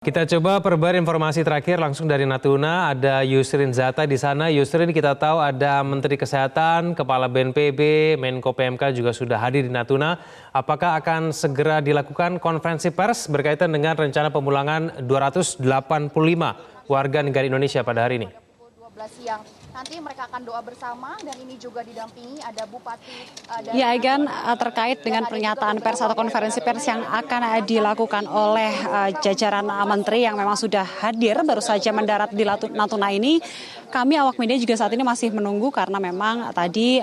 Kita coba perbar informasi terakhir langsung dari Natuna. Ada Yusrin Zata di sana. Yusrin, kita tahu ada Menteri Kesehatan, Kepala BNPB, Menko PMK juga sudah hadir di Natuna. Apakah akan segera dilakukan konferensi pers berkaitan dengan rencana pemulangan 285 warga negara Indonesia pada hari ini? 12 siang. Nanti mereka akan doa bersama dan ini juga didampingi ada Bupati Ya, Egan, terkait dengan pernyataan pers atau konferensi pers yang akan dilakukan oleh jajaran menteri yang memang sudah hadir baru saja mendarat di Natuna ini, kami awak media juga saat ini masih menunggu karena memang tadi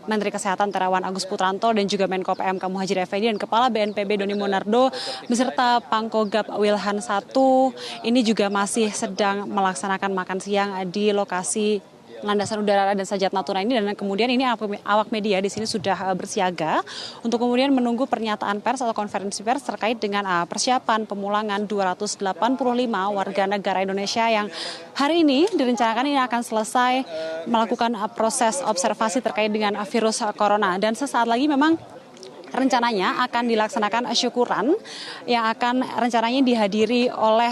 Menteri Kesehatan Terawan Agus Putranto dan juga Menko PMK Muhadjir Effendi dan Kepala BNPB Doni Monardo beserta Pangkogap Wilhan I ini juga masih sedang melaksanakan makan siang di lokasi landasan udara dan Sajat Natuna ini, dan kemudian ini awak media di sini sudah bersiaga untuk kemudian menunggu pernyataan pers atau konferensi pers terkait dengan persiapan pemulangan 285 warga negara Indonesia yang hari ini direncanakan ini akan selesai melakukan proses observasi terkait dengan virus corona, dan sesaat lagi memang rencananya akan dilaksanakan syukuran yang akan rencananya dihadiri oleh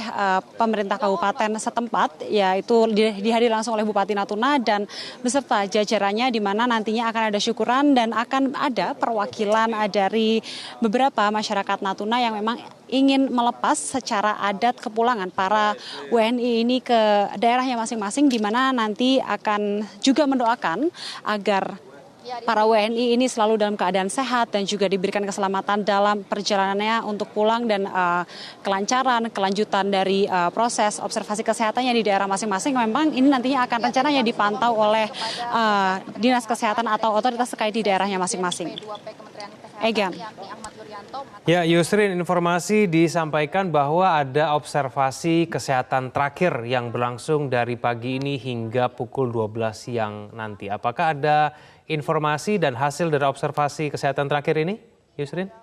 pemerintah kabupaten setempat, yaitu dihadiri langsung oleh Bupati Natuna dan beserta jajarannya, di mana nantinya akan ada syukuran dan akan ada perwakilan dari beberapa masyarakat Natuna yang memang ingin melepas secara adat kepulangan para WNI ini ke daerahnya masing-masing, di mana nanti akan juga mendoakan agar para WNI ini selalu dalam keadaan sehat dan juga diberikan keselamatan dalam perjalanannya untuk pulang dan kelancaran, kelanjutan dari proses observasi kesehatannya di daerah masing-masing. Memang ini nantinya akan rencananya dipantau oleh Dinas Kesehatan atau otoritas terkait di daerahnya masing-masing. Egan. Ya, Yusrin, informasi disampaikan bahwa ada observasi kesehatan terakhir yang berlangsung dari pagi ini hingga pukul 12 siang nanti. Apakah ada informasi dan hasil dari observasi kesehatan terakhir ini, Yusrin?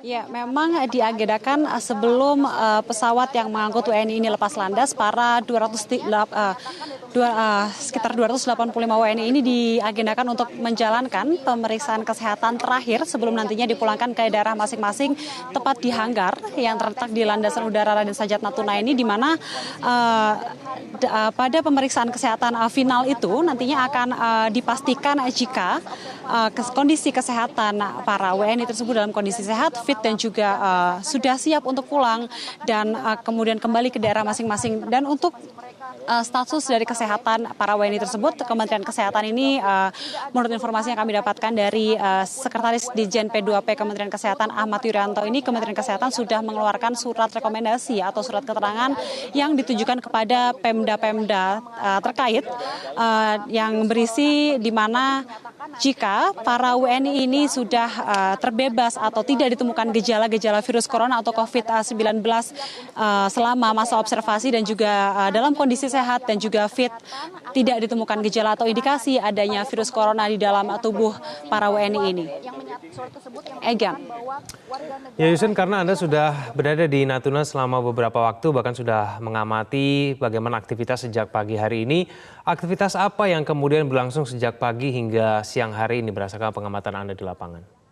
Ya, memang diagendakan sebelum pesawat yang mengangkut WNI ini lepas landas, para sekitar 285 WNI ini diagendakan untuk menjalankan pemeriksaan kesehatan terakhir sebelum nantinya dipulangkan ke daerah masing-masing, tepat di hanggar yang terletak di landasan udara Raden Sajat Natuna ini, di mana pada pemeriksaan kesehatan final itu nantinya akan dipastikan jika kondisi kesehatan para WNI tersebut dalam kondisi sehat, fit dan juga sudah siap untuk pulang dan kemudian kembali ke daerah masing-masing. Dan untuk status dari kesehatan para WNI tersebut, Kementerian Kesehatan ini menurut informasi yang kami dapatkan dari Sekretaris Dirjen P2P Kementerian Kesehatan Ahmad Yuryanto ini, Kementerian Kesehatan sudah mengeluarkan surat rekomendasi atau surat keterangan yang ditujukan kepada Pemda-Pemda terkait yang berisi di mana jika para WNI ini sudah terbebas atau tidak ditemukan gejala-gejala virus corona atau COVID-19 selama masa observasi dan juga dalam kondisi sehat dan juga fit, tidak ditemukan gejala atau indikasi adanya virus corona di dalam tubuh para WNI ini. Egan. Ya, Yusrin, karena Anda sudah berada di Natuna selama beberapa waktu, bahkan sudah mengamati bagaimana aktivitas sejak pagi hari ini. Aktivitas apa yang kemudian berlangsung sejak pagi hingga siang hari ini berdasarkan pengamatan Anda di lapangan?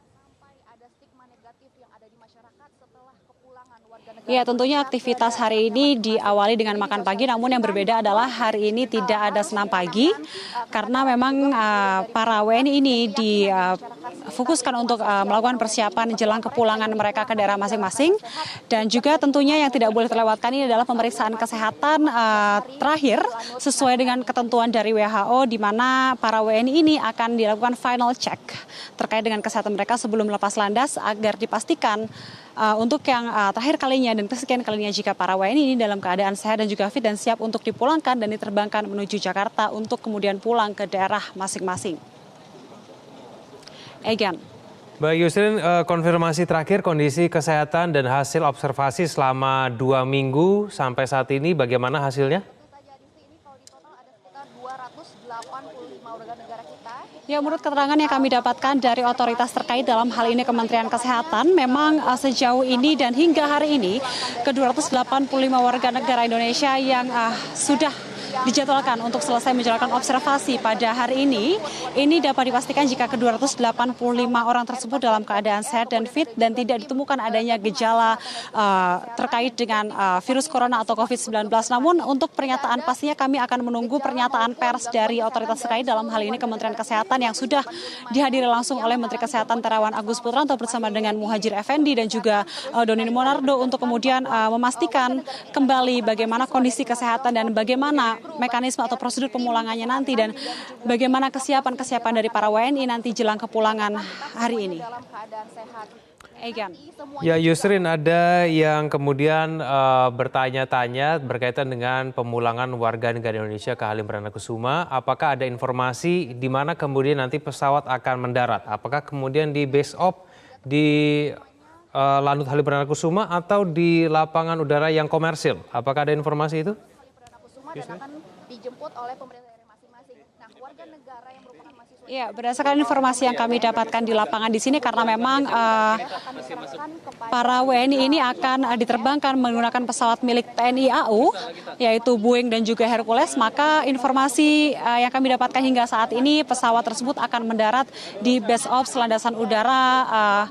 Ya, tentunya aktivitas hari ini diawali dengan makan pagi, namun yang berbeda adalah hari ini tidak ada senam pagi karena memang para WNI ini difokuskan untuk melakukan persiapan jelang kepulangan mereka ke daerah masing-masing, dan juga tentunya yang tidak boleh terlewatkan ini adalah pemeriksaan kesehatan terakhir sesuai dengan ketentuan dari WHO, di mana para WNI ini akan dilakukan final check terkait dengan kesehatan mereka sebelum lepas landas agar dipastikan untuk yang terakhir kalinya dan kesekian kalinya jika para WNI ini dalam keadaan sehat dan juga fit dan siap untuk dipulangkan dan diterbangkan menuju Jakarta untuk kemudian pulang ke daerah masing-masing. Egan. Mbak Yusrin, konfirmasi terakhir kondisi kesehatan dan hasil observasi selama 2 minggu sampai saat ini bagaimana hasilnya? Ya, menurut keterangan yang kami dapatkan dari otoritas terkait dalam hal ini Kementerian Kesehatan, memang sejauh ini dan hingga hari ini ke-285 warga negara Indonesia yang sudah dijadwalkan untuk selesai menjalankan observasi pada hari ini dapat dipastikan jika ke-285 orang tersebut dalam keadaan sehat dan fit dan tidak ditemukan adanya gejala terkait dengan virus corona atau COVID-19. Namun untuk pernyataan pastinya kami akan menunggu pernyataan pers dari otoritas terkait, dalam hal ini Kementerian Kesehatan yang sudah dihadiri langsung oleh Menteri Kesehatan Terawan Agus Putranto bersama dengan Muhadjir Effendi dan juga Doni Monardo untuk kemudian memastikan kembali bagaimana kondisi kesehatan dan bagaimana mekanisme atau prosedur pemulangannya nanti dan bagaimana kesiapan dari para WNI nanti jelang kepulangan hari ini. Egan. Ya Yusrin, ada yang kemudian bertanya-tanya berkaitan dengan pemulangan warga negara Indonesia ke Halim Perdana Kusuma. Apakah ada informasi di mana kemudian nanti pesawat akan mendarat? Apakah kemudian di base off di Lanut Halim Perdana Kusuma atau di lapangan udara yang komersil? Apakah ada informasi itu? Dan akan dijemput oleh pemerintah daerah masing-masing. Nah, warga negara yang merupakan mahasiswa. Ya, berdasarkan informasi yang kami dapatkan di lapangan di sini, karena memang para WNI ini akan diterbangkan menggunakan pesawat milik TNI AU, yaitu Boeing dan juga Hercules, maka informasi yang kami dapatkan hingga saat ini pesawat tersebut akan mendarat di base off landasan udara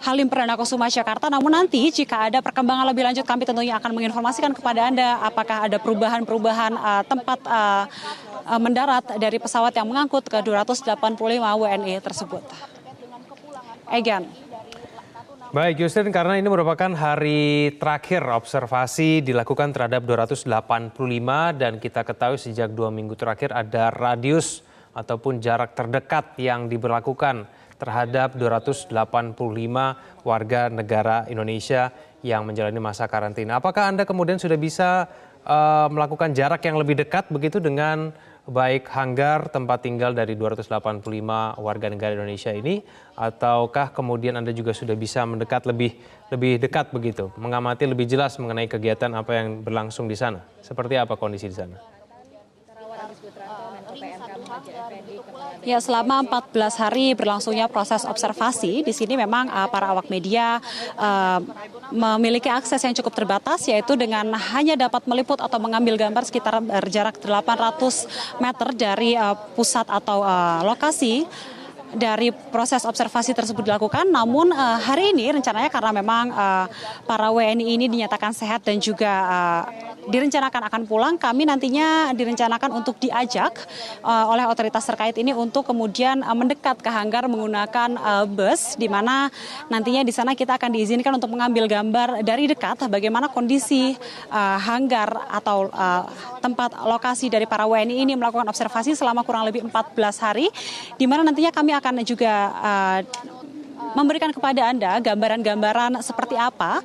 Halim Perdana Kusuma Jakarta. Namun nanti jika ada perkembangan lebih lanjut kami tentunya akan menginformasikan kepada Anda apakah ada perubahan tempat mendarat dari pesawat yang mengangkut ke 285 WNI tersebut. Egan. Baik Yusrin, karena ini merupakan hari terakhir observasi dilakukan terhadap 285 dan kita ketahui sejak 2 minggu terakhir ada radius ataupun jarak terdekat yang diberlakukan terhadap 285 warga negara Indonesia yang menjalani masa karantina. Apakah Anda kemudian sudah bisa melakukan jarak yang lebih dekat begitu dengan baik hanggar tempat tinggal dari 285 warga negara Indonesia ini, ataukah kemudian Anda juga sudah bisa mendekat lebih dekat begitu, mengamati lebih jelas mengenai kegiatan apa yang berlangsung di sana? Seperti apa kondisi di sana? Ya, selama 14 hari berlangsungnya proses observasi, di sini memang para awak media memiliki akses yang cukup terbatas, yaitu dengan hanya dapat meliput atau mengambil gambar sekitar jarak 800 meter dari pusat atau lokasi dari proses observasi tersebut dilakukan. Namun hari ini rencananya karena memang para WNI ini dinyatakan sehat dan juga direncanakan akan pulang, kami nantinya direncanakan untuk diajak oleh otoritas terkait ini untuk kemudian mendekat ke hanggar menggunakan bus, di mana nantinya di sana kita akan diizinkan untuk mengambil gambar dari dekat bagaimana kondisi hanggar atau tempat lokasi dari para WNI ini melakukan observasi selama kurang lebih 14 hari, di mana nantinya kami akan juga memberikan kepada Anda gambaran-gambaran seperti apa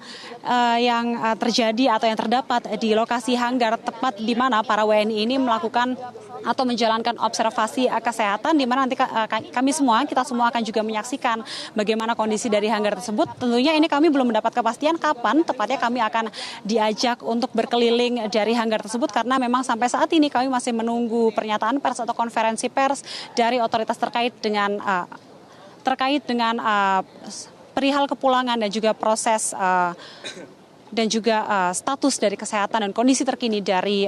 yang terjadi atau yang terdapat di lokasi hanggar tepat di mana para WNI ini melakukan atau menjalankan observasi kesehatan, di mana nanti kita semua akan juga menyaksikan bagaimana kondisi dari hanggar tersebut. Tentunya ini kami belum mendapat kepastian kapan tepatnya kami akan diajak untuk berkeliling dari hanggar tersebut, karena memang sampai saat ini kami masih menunggu pernyataan pers atau konferensi pers dari otoritas terkait dengan perihal kepulangan dan juga proses dan juga status dari kesehatan dan kondisi terkini dari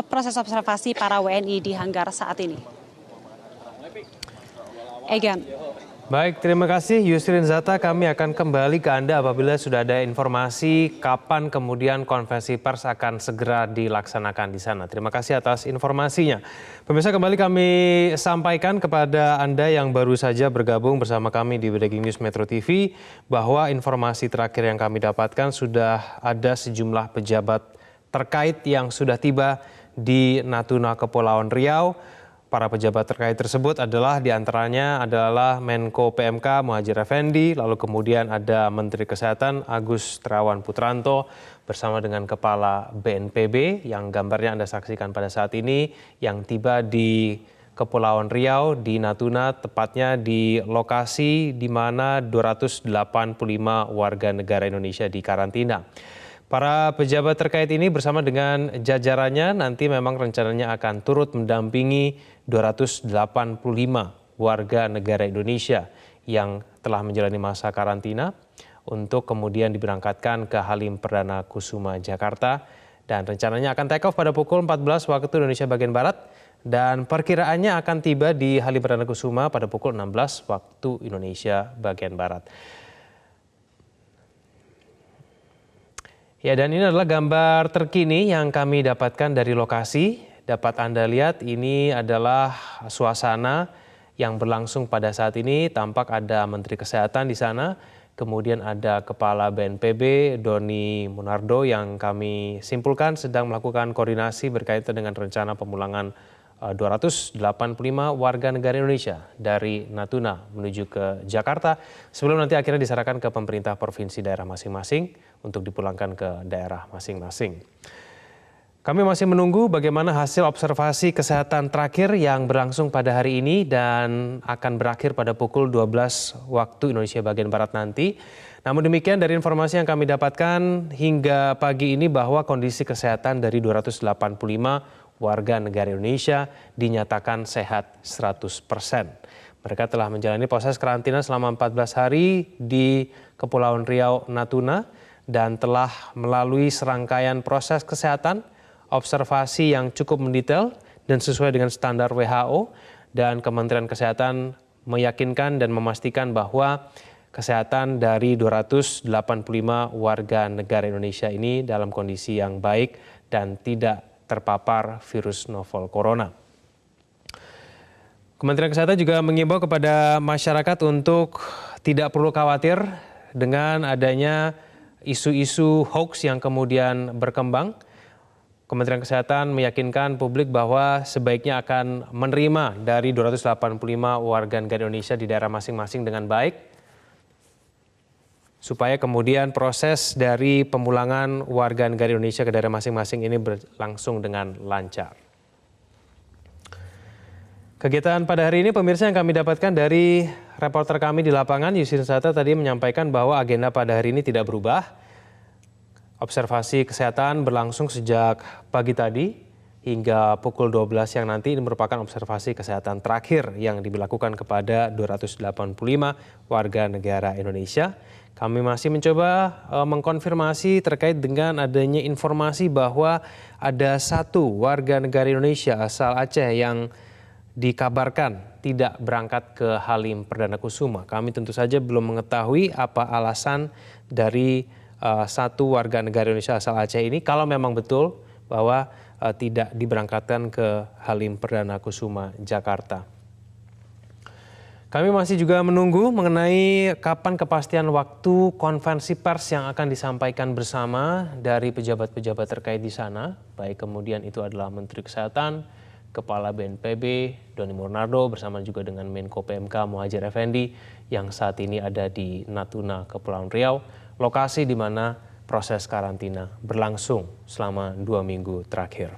proses observasi para WNI di hanggar saat ini. Egan. Baik, terima kasih Yusrin Zata. Kami akan kembali ke Anda apabila sudah ada informasi kapan kemudian konferensi pers akan segera dilaksanakan di sana. Terima kasih atas informasinya. Pemirsa, kembali kami sampaikan kepada Anda yang baru saja bergabung bersama kami di Breaking News Metro TV bahwa informasi terakhir yang kami dapatkan sudah ada sejumlah pejabat terkait yang sudah tiba di Natuna, Kepulauan Riau. Para pejabat terkait tersebut adalah diantaranya adalah Menko PMK Muhadjir Effendi, lalu kemudian ada Menteri Kesehatan Agus Terawan Putranto bersama dengan Kepala BNPB yang gambarnya Anda saksikan pada saat ini yang tiba di Kepulauan Riau di Natuna, tepatnya di lokasi di mana 285 warga negara Indonesia dikarantina. Para pejabat terkait ini bersama dengan jajarannya nanti memang rencananya akan turut mendampingi 285 warga negara Indonesia yang telah menjalani masa karantina untuk kemudian diberangkatkan ke Halim Perdana Kusuma Jakarta Dan rencananya akan take off pada pukul 14 waktu Indonesia bagian Barat dan perkiraannya akan tiba di Halim Perdana Kusuma pada pukul 16 waktu Indonesia bagian Barat. Ya, dan ini adalah gambar terkini yang kami dapatkan dari lokasi. Dapat Anda lihat ini adalah suasana yang berlangsung pada saat ini. Tampak ada Menteri Kesehatan di sana. Kemudian ada Kepala BNPB Doni Monardo yang kami simpulkan sedang melakukan koordinasi berkaitan dengan rencana pemulangan 285 warga negara Indonesia dari Natuna menuju ke Jakarta sebelum nanti akhirnya diserahkan ke pemerintah provinsi daerah masing-masing untuk dipulangkan ke daerah masing-masing. Kami masih menunggu bagaimana hasil observasi kesehatan terakhir yang berlangsung pada hari ini dan akan berakhir pada pukul 12 waktu Indonesia bagian Barat nanti. Namun demikian dari informasi yang kami dapatkan hingga pagi ini bahwa kondisi kesehatan dari 285 warga negara Indonesia dinyatakan sehat 100%. Mereka telah menjalani proses karantina selama 14 hari di Kepulauan Riau, Natuna dan telah melalui serangkaian proses kesehatan observasi yang cukup mendetail dan sesuai dengan standar WHO, dan Kementerian Kesehatan meyakinkan dan memastikan bahwa kesehatan dari 285 warga negara Indonesia ini dalam kondisi yang baik dan tidak terpapar virus novel corona. Kementerian Kesehatan juga mengimbau kepada masyarakat untuk tidak perlu khawatir dengan adanya isu-isu hoax yang kemudian berkembang. Kementerian Kesehatan meyakinkan publik bahwa sebaiknya akan menerima dari 285 warga negara Indonesia di daerah masing-masing dengan baik, supaya kemudian proses dari pemulangan warga negara Indonesia ke daerah masing-masing ini berlangsung dengan lancar. Kegiatan pada hari ini pemirsa yang kami dapatkan dari reporter kami di lapangan, Yusrin Zata tadi menyampaikan bahwa agenda pada hari ini tidak berubah. Observasi kesehatan berlangsung sejak pagi tadi hingga pukul 12 siang nanti. Ini merupakan observasi kesehatan terakhir yang dilakukan kepada 285 warga negara Indonesia. Kami masih mencoba mengkonfirmasi terkait dengan adanya informasi bahwa ada satu warga negara Indonesia asal Aceh yang dikabarkan tidak berangkat ke Halim Perdana Kusuma. Kami tentu saja belum mengetahui apa alasan dari satu warga negara Indonesia asal Aceh ini, kalau memang betul bahwa tidak diberangkatkan ke Halim Perdana Kusuma, Jakarta. Kami masih juga menunggu mengenai kapan kepastian waktu konferensi pers yang akan disampaikan bersama dari pejabat-pejabat terkait di sana, baik kemudian itu adalah Menteri Kesehatan, Kepala BNPB Doni Monardo bersama juga dengan Menko PMK Muhadjir Effendi yang saat ini ada di Natuna, Kepulauan Riau, lokasi di mana proses karantina berlangsung selama 2 minggu terakhir.